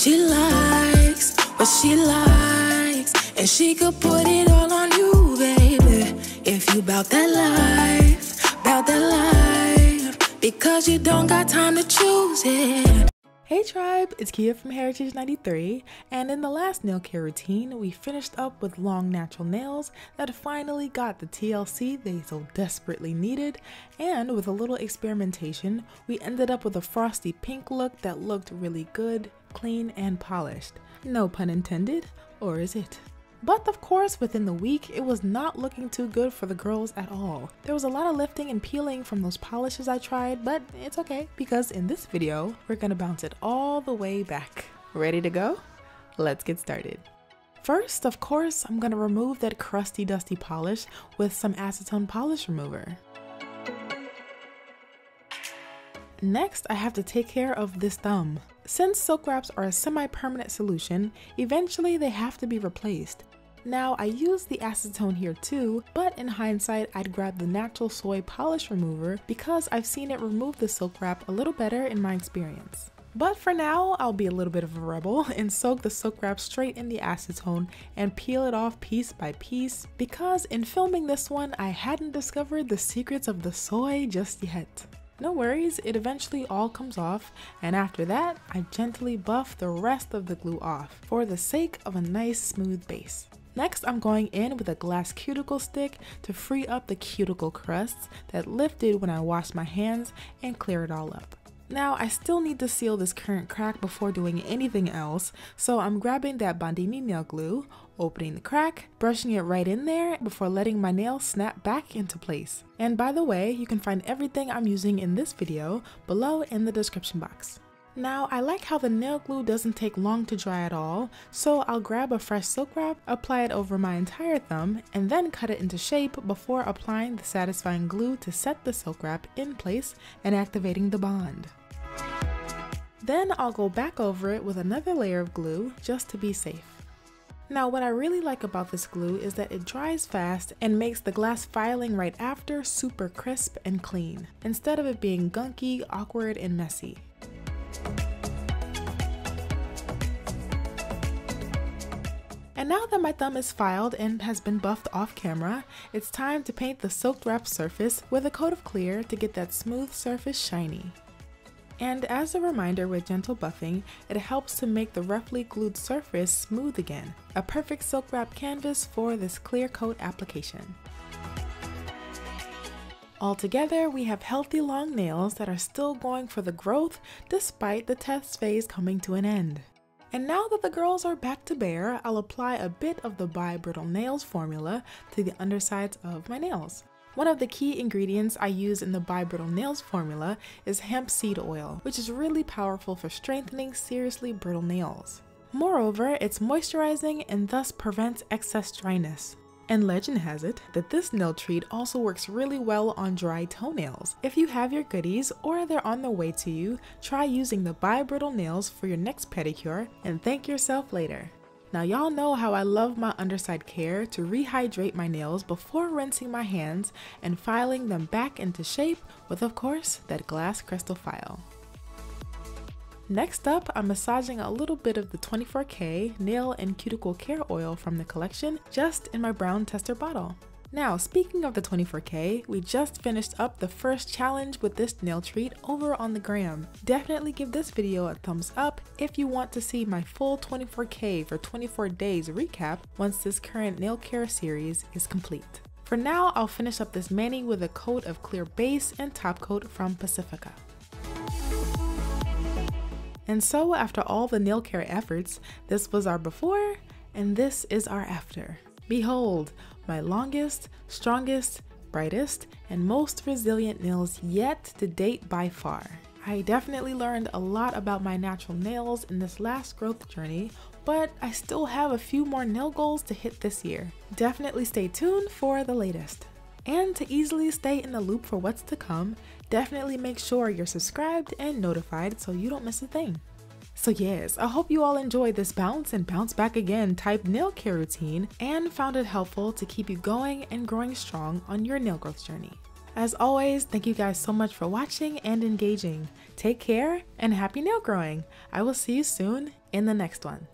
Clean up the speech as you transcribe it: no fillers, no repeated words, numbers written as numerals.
she likes, what she likes, and she could put it all on you, baby. If you bout that life, because you don't got time to choose it. Hey tribe, it's Kia from Heritage 93, and in the last nail care routine, we finished up with long natural nails that finally got the TLC they so desperately needed, and with a little experimentation, we ended up with a frosty pink look that looked really good, clean, and polished. No pun intended, or is it? But of course, within the week, it was not looking too good for the girls at all. There was a lot of lifting and peeling from those polishes I tried, but it's okay because in this video, we're gonna bounce it all the way back. Ready to go? Let's get started. First, of course, I'm gonna remove that crusty, dusty polish with some acetone polish remover. Next, I have to take care of this thumb. Since silk wraps are a semi-permanent solution, eventually they have to be replaced. Now, I use the acetone here too, but in hindsight, I'd grab the natural soy polish remover because I've seen it remove the silk wrap a little better in my experience. But for now, I'll be a little bit of a rebel and soak the silk wrap straight in the acetone and peel it off piece by piece because in filming this one, I hadn't discovered the secrets of the soy just yet. No worries, it eventually all comes off, and after that, I gently buff the rest of the glue off for the sake of a nice smooth base. Next, I'm going in with a glass cuticle stick to free up the cuticle crusts that lifted when I washed my hands and clear it all up. Now, I still need to seal this current crack before doing anything else, so I'm grabbing that Bandini nail glue, opening the crack, brushing it right in there before letting my nail snap back into place. And by the way, you can find everything I'm using in this video below in the description box. Now, I like how the nail glue doesn't take long to dry at all, so I'll grab a fresh silk wrap, apply it over my entire thumb, and then cut it into shape before applying the satisfying glue to set the silk wrap in place and activating the bond. Then I'll go back over it with another layer of glue just to be safe. Now, what I really like about this glue is that it dries fast and makes the glass filing right after super crisp and clean, instead of it being gunky, awkward, and messy. And now that my thumb is filed and has been buffed off camera, it's time to paint the silk wrap surface with a coat of clear to get that smooth surface shiny. And as a reminder with gentle buffing, it helps to make the roughly glued surface smooth again, a perfect silk wrap canvas for this clear coat application. Altogether, we have healthy long nails that are still going for the growth despite the test phase coming to an end. And now that the girls are back to bare, I'll apply a bit of the By Brittle Nails formula to the undersides of my nails. One of the key ingredients I use in the By Brittle Nails formula is hemp seed oil, which is really powerful for strengthening seriously brittle nails. Moreover, it's moisturizing and thus prevents excess dryness. And legend has it that this nail treat also works really well on dry toenails. If you have your goodies or they're on their way to you, try using the By Brittle Nails for your next pedicure and thank yourself later. Now y'all know how I love my underside care to rehydrate my nails before rinsing my hands and filing them back into shape with, of course, that glass crystal file. Next up, I'm massaging a little bit of the 24K Nail and Cuticle Care Oil from the collection just in my brown tester bottle. Now, speaking of the 24K, we just finished up the first challenge with this nail treat over on the gram. Definitely give this video a thumbs up if you want to see my full 24K for 24 days recap once this current nail care series is complete. For now, I'll finish up this mani with a coat of clear base and top coat from Pacifica. And so, after all the nail care efforts, this was our before and this is our after. Behold, my longest, strongest, brightest, and most resilient nails yet to date by far. I definitely learned a lot about my natural nails in this last growth journey, but I still have a few more nail goals to hit this year. Definitely stay tuned for the latest. And to easily stay in the loop for what's to come, definitely make sure you're subscribed and notified so you don't miss a thing. So yes, I hope you all enjoyed this bounce and bounce back again type nail care routine and found it helpful to keep you going and growing strong on your nail growth journey. As always, thank you guys so much for watching and engaging. Take care and happy nail growing. I will see you soon in the next one.